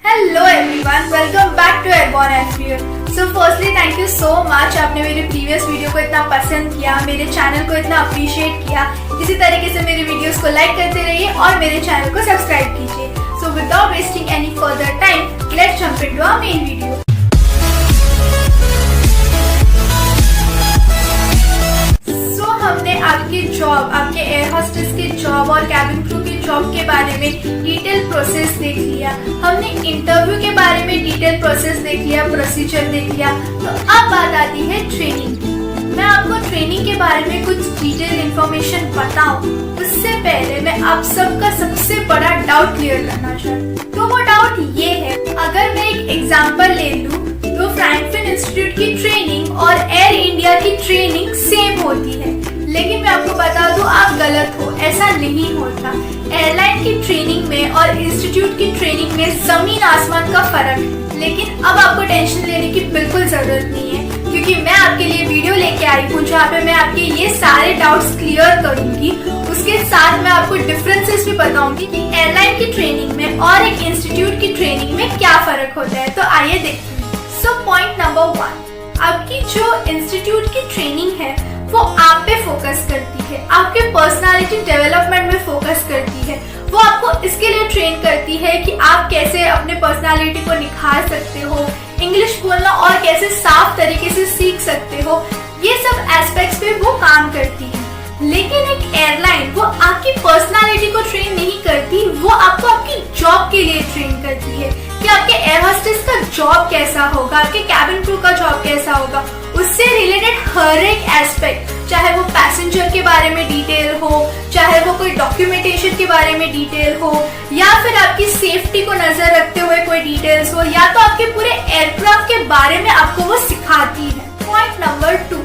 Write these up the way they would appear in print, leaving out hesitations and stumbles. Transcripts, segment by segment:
Hello everyone, welcome back to airborne FPL. So firstly thank you so much, आपने मेरे previous video को इतना पसंद किया, मेरे चैनल को इतना अप्रिशिएट किया। इसी तरीके से मेरे वीडियोस को लाइक करते रहिए और मेरे चैनल को सब्सक्राइब कीजिए। So without wasting any further time, let's jump into our main video. हमने आपकी जॉब, आपके एयर होस्टेस के जॉब और कैबिन क्रू की जॉब के बारे में डिटेल प्रोसेस देख लिया। हमने इंटरव्यू के बारे में डिटेल प्रोसेस देख लिया, प्रोसीजर देख लिया। तो अब बात आती है ट्रेनिंग की। मैं आपको ट्रेनिंग के बारे में कुछ डिटेल इंफॉर्मेशन बताऊं उससे पहले मैं आप सबका सबसे बड़ा डाउट क्लियर करना चाहती हूँ। तो वो डाउट ये है, अगर मैं एक एग्जाम्पल ले लूँ तो फ्रैंकफिन इंस्टीट्यूट की ट्रेनिंग और एयर इंडिया की ट्रेनिंग सेम होती है, लेकिन मैं आपको बता दूं आप गलत हो, ऐसा नहीं होता। एयरलाइन की ट्रेनिंग में और इंस्टीट्यूट की ट्रेनिंग में जमीन आसमान का फर्क है। लेकिन अब आपको टेंशन लेने की बिल्कुल जरूरत नहीं है, क्योंकि मैं आपके लिए वीडियो लेके आई हूँ जहाँ पे मैं आपके ये सारे डाउट्स क्लियर करूंगी। उसके साथ मैं आपको डिफरेंसेस भी बताऊंगी कि एयरलाइन की ट्रेनिंग में और एक इंस्टीट्यूट की ट्रेनिंग में क्या फर्क होता है। तो आइए देखते हैं। सो पॉइंट नंबर 1, आपकी जो इंस्टीट्यूट की ट्रेनिंग है वो आप पे फोकस करती है, आपके पर्सनालिटी डेवलपमेंट में फोकस करती है। वो आपको इसके लिए ट्रेन करती है कि आप कैसे अपने पर्सनालिटी को निखार सकते हो, इंग्लिश बोलना और कैसे साफ तरीके से सीख सकते हो। ये सब एस्पेक्ट्स पे वो काम करती है। लेकिन एक एयरलाइन वो आपकी पर्सनालिटी को ट्रेन नहीं करती, वो आपको आपकी जॉब के लिए ट्रेन करती है कि आपके एयर होस्टेस का जॉब कैसा होगा, आपके कैबिन क्रू का जॉब कैसा होगा। उससे रिलेटेड हर एक एस्पेक्ट, चाहे वो पैसेंजर के बारे में डिटेल हो, चाहे वो कोई डॉक्यूमेंटेशन के बारे में डिटेल हो, या फिर आपकी सेफ्टी को नजर रखते हुए कोई डिटेल्स हो, या तो आपके पूरे एयरक्राफ्ट के बारे में आपको वो सिखाती है। पॉइंट नंबर 2,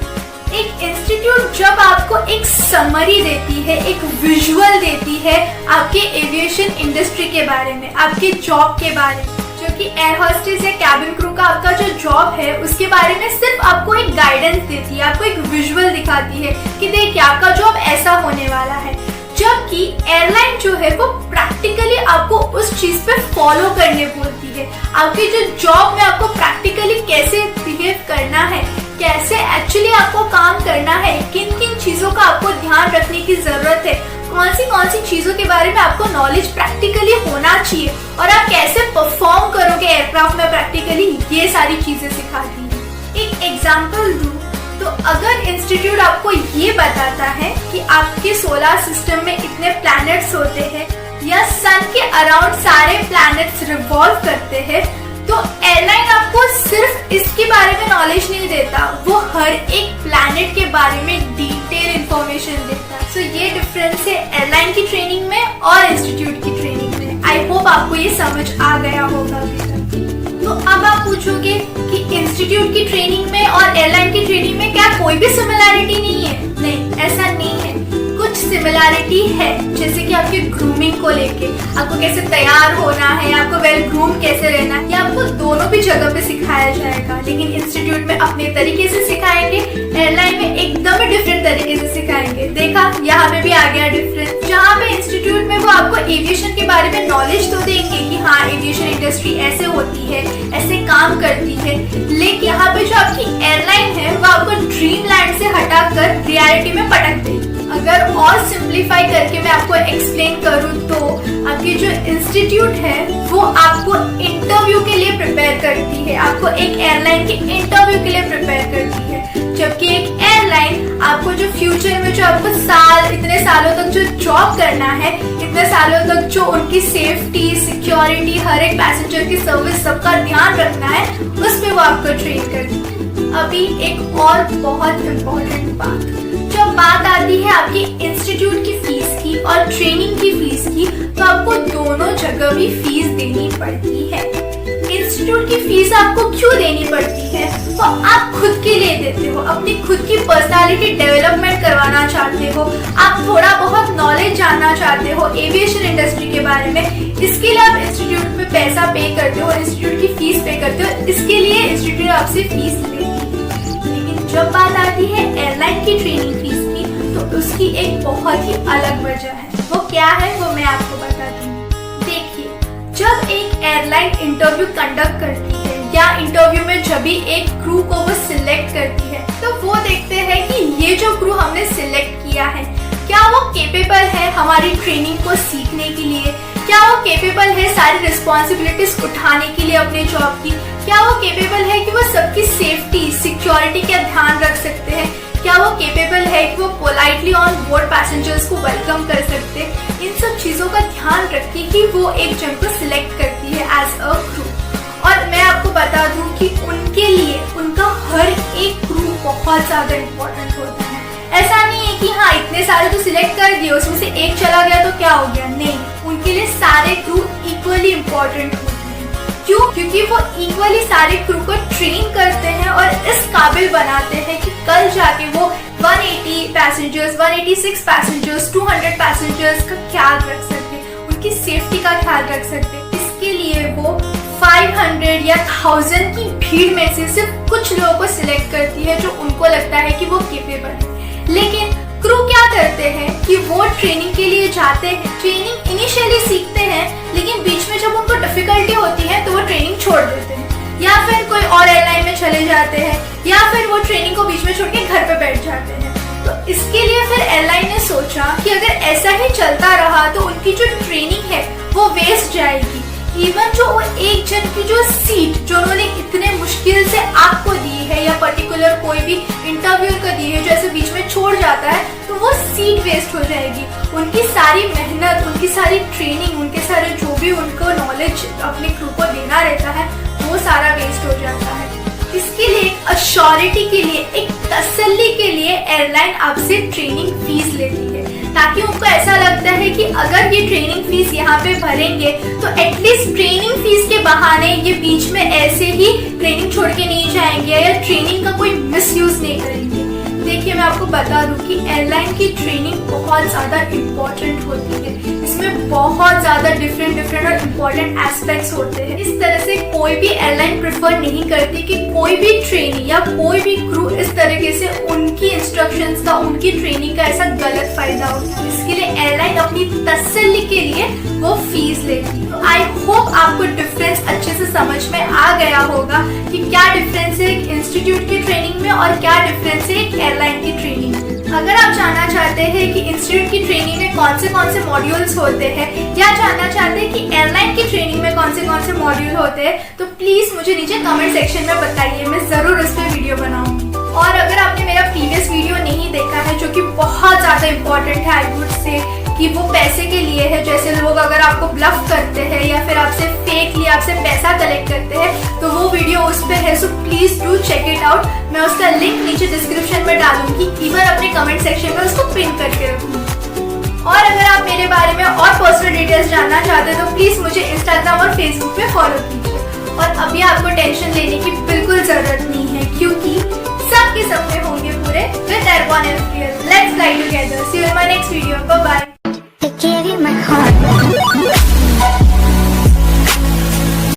एक इंस्टीट्यूट जब आपको एक समरी देती है, एक विजुअल देती है आपके एविएशन इंडस्ट्री के बारे में, आपके जॉब के बारे में, जो कि एयर होस्टेस या कैबिन क्रू का आपका जो जॉब है उसके बारे में सिर्फ आपको एक गाइडेंस देती है, आपको एक विजुअल दिखाती है कि देखिए आपका जॉब ऐसा होने वाला है। जबकि एयरलाइन जो है वो प्रैक्टिकली आपको उस चीज पे फॉलो करने बोलती है। आपकी जो जॉब में आपको प्रैक्टिकली कैसे बिहेव करना है, कैसे एक्चुअली आपको काम करना है, किन किन चीजों का आपको ध्यान रखने की जरूरत है, कौन सी चीजों के बारे में आपको नॉलेज प्रैक्टिकली होना चाहिए और आप कैसे परफॉर्म करोगे एयरक्राफ्ट में प्रैक्टिकली, ये सारी चीजें सिखाती है। एक एग्जांपल दूं तो अगर इंस्टीट्यूट आपको ये बताता है कि आपके सोलर सिस्टम में इतने प्लैनेट्स होते हैं या सन के अराउंड सारे प्लैनेट्स रिवॉल्व करते हैं, तो एयरलाइन आपको सिर्फ इसके बारे में नॉलेज नहीं देता, वो हर एक प्लैनेट के बारे में डिटेल इंफॉर्मेशन देता है। सो ये डिफरेंस है एयरलाइन की ट्रेनिंग में और इंस्टीट्यूट की ट्रेनिंग में। आई होप आपको ये समझ आ गया होगा अभी तक। तो अब आप पूछोगे कि इंस्टीट्यूट की ट्रेनिंग में और एयरलाइन की ट्रेनिंग में क्या कोई भी सिमिलैरिटी नहीं है? नहीं, ऐसा नहीं है। कुछ सिमिलैरिटी है, जैसे कि आपके ग्रूमिंग को लेके, आपको कैसे तैयार होना है, आपको वेल ग्रूम कैसे रहना है, ये आपको दोनों भी जगह पे सिखाया जाएगा। लेकिन इंस्टीट्यूट में अपने तरीके से सिखाएंगे, एयरलाइन में एकदम ही डिफरेंट तरीके से सिखाएंगे। देखा, यहाँ पे भी आ गया डिफरेंस। जहाँ पे इंस्टीट्यूट में वो आपको एविएशन के बारे में नॉलेज तो देंगे कि हाँ एविएशन इंडस्ट्री ऐसे होती है, ऐसे काम करती है, लेकिन यहाँ पे जो आपकी एयरलाइन है वो आपको ड्रीम लैंड से हटाकर रियलिटी में पटक देगी। अगर और सिंप्लीफाई करके मैं आपको एक्सप्लेन करूँ तो आपकी जो इंस्टीट्यूट है वो आपको इंटरव्यू के लिए प्रिपेयर करती है, आपको एक एयरलाइन के इंटरव्यू के लिए प्रिपेयर करती है। जबकि एक एयरलाइन आपको जो फ्यूचर में जो आपको इतने सालों तक जो जॉब करना है, इतने सालों तक जो उनकी सेफ्टी, सिक्योरिटी, हर एक पैसेंजर की सर्विस, सबका ध्यान रखना है, उस पर वो आपको ट्रेन करती है। अभी एक और बहुत इम्पोर्टेंट बात, जब बात आती है आपकी इंस्टीट्यूट की फीस की और ट्रेनिंग की फीस की, तो आपको दोनों जगह भी फीस देनी पड़ती है। इंस्टीट्यूट की फीस आपको क्यों देनी पड़ती है? तो आप खुद के लिए देते हो, अपनी खुद की पर्सनालिटी डेवलपमेंट करवाना चाहते हो, आप थोड़ा बहुत नॉलेज जानना चाहते हो एविएशन इंडस्ट्री के बारे में, इसके लिए आप इंस्टीट्यूट में पैसा पे करते हो, इंस्टीट्यूट की फीस पे करते हो, इसके लिए इंस्टीट्यूट आपसे फीस लेती है। लेकिन जब बात आती है एयरलाइन की ट्रेनिंग फीस की, तो उसकी एक बहुत ही अलग वजह है। वो क्या है वो मैं आपको बताती हूँ। देखिए, जब एक एयरलाइन इंटरव्यू कंडक्ट करती है या इंटरव्यू में जब भी एक क्रू को वो सिलेक्ट करती है, तो वो देखते हैं कि ये जो क्रू हमने सिलेक्ट किया है, क्या वो केपेबल है हमारी ट्रेनिंग को सीखने के लिए, क्या वो केपेबल है सारी रिस्पॉन्सिबिलिटीज उठाने के लिए अपने जॉब की, क्या वो केपेबल है कि वो सबकी सेफ्टी सिक्योरिटी का ध्यान रख सकते हैं, क्या वो केपेबल है कि वो पोलाइटली ऑन बोर्ड पैसेंजर्स को वेलकम कर सकते हैं। इन सब चीज़ों का ध्यान रख के ही वो एक जन को सिलेक्ट करती है एज अ क्रू। और मैं आपको बता दूं कि उनके लिए उनका हर एक क्रू बहुत ज़्यादा इम्पोर्टेंट होता है। ऐसा नहीं है कि हाँ इतने सारे तो सिलेक्ट कर दिए, उसमें से एक चला गया तो क्या हो गया, नहीं, उनके लिए सारे क्रू इक्वली इम्पोर्टेंट होते हैं। क्यों? क्योंकि वो इक्वली सारे क्रू को ट्रेन करते हैं और इस काबिल बनाते हैं कि कल जाके वो 180 पैसेंजर्स, 186 पैसेंजर्स, 200 पैसेंजर्स का ख्याल रख सकते, उनकी सेफ्टी का ख्याल रख सकते। इसके लिए वो 500 या 1000 की भीड़ में से सिर्फ कुछ लोगों को सिलेक्ट करती है जो उनको लगता है कि वो केपेबल है। लेकिन क्रू क्या करते हैं कि वो ट्रेनिंग के लिए जाते हैं, ट्रेनिंग इनिशियली सीखते हैं, लेकिन बीच में जब उनको डिफिकल्टी होती है तो वो ट्रेनिंग छोड़ देते हैं या फिर कोई और एयरलाइन में चले जाते हैं या फिर वो ट्रेनिंग को बीच में छोड़ के घर पे बैठ जाते हैं। तो इसके लिए फिर एयरलाइन ने सोचा कि अगर ऐसा ही चलता रहा तो उनकी जो ट्रेनिंग है वो वेस्ट जाएगी। इवन जो वो एक जन की जो सीट जो उन्होंने इतने मुश्किल से आपको दी है या पर्टिकुलर कोई भी इंटरव्यूअर को दी है जो ऐसे बीच में छोड़ जाता है, तो वो सीट वेस्ट हो जाएगी। उनकी सारी मेहनत, उनकी सारी ट्रेनिंग, उनके सारे जो भी उनको नॉलेज अपने क्रू को देना रहता है वो सारा वेस्ट हो जाता है। इसके लिए अश्योरिटी के लिए, एक तसल्ली के लिए एयरलाइन आपसे ट्रेनिंग फीस लेती है, ताकि उनको ऐसा लगता है कि अगर ये ट्रेनिंग फीस यहाँ पे भरेंगे तो एटलीस्ट ट्रेनिंग फीस के बहाने ये बीच में ऐसे ही ट्रेनिंग छोड़ के नहीं जाएंगे या ट्रेनिंग का कोई मिसयूज नहीं करेंगे। देखिए मैं आपको बता दूं कि एयरलाइन की ट्रेनिंग बहुत ज़्यादा इम्पोर्टेंट होती है। इसमें बहुत ज़्यादा डिफरेंट और इम्पोर्टेंट एस्पेक्ट्स होते हैं। इस तरह से कोई भी एयरलाइन प्रेफर नहीं करती कि कोई भी ट्रेनी या कोई भी क्रू इस तरीके से उनकी इंस्ट्रक्शंस का, उनकी ट्रेनिंग का ऐसा गलत फायदा होता है। इसके लिए एयरलाइन अपनी तसल्ली के लिए वो फीस लेती है। आई होप आपको डिफरेंस अच्छे से समझ में आ गया होगा कि क्या डिफरेंस है एक इंस्टीट्यूट की ट्रेनिंग में और क्या डिफरेंस है एक एयरलाइन की ट्रेनिंग में। अगर आप जानना चाहते हैं कि इंस्टीट्यूट की ट्रेनिंग में कौन से मॉड्यूल्स होते हैं या जानना चाहते हैं कि एयरलाइन की ट्रेनिंग में कौन से मॉड्यूल होते हैं, तो प्लीज मुझे नीचे कमेंट सेक्शन में बताइए, मैं जरूर उस पर वीडियो बनाऊंगी। और अगर आपने मेरा प्रीवियस वीडियो नहीं देखा है जो कि बहुत ज्यादा इम्पोर्टेंट है, आई वुड से कि वो पैसे के लिए है, जैसे लोग अगर आपको ब्लफ करते हैं या फिर आपसे फेकली आपसे पैसा कलेक्ट करते हैं, तो वो वीडियो उस पर है, so please do check it out. मैं उसका लिंक नीचे डिस्क्रिप्शन में डालूंगी, इवन अपने कमेंट सेक्शन में उसको पिन करके रखूंगी। और अगर आप मेरे बारे में और पर्सनल डिटेल्स जानना चाहते हैं तो प्लीज मुझे इंस्टाग्राम और फेसबुक पे फॉलो कीजिए। और अभी आपको टेंशन लेने की बिल्कुल जरूरत नहीं है, क्योंकि सबके सपने होंगे पूरे with Airborne Healthcare. Let's fly together. See you in my next video. Bye bye.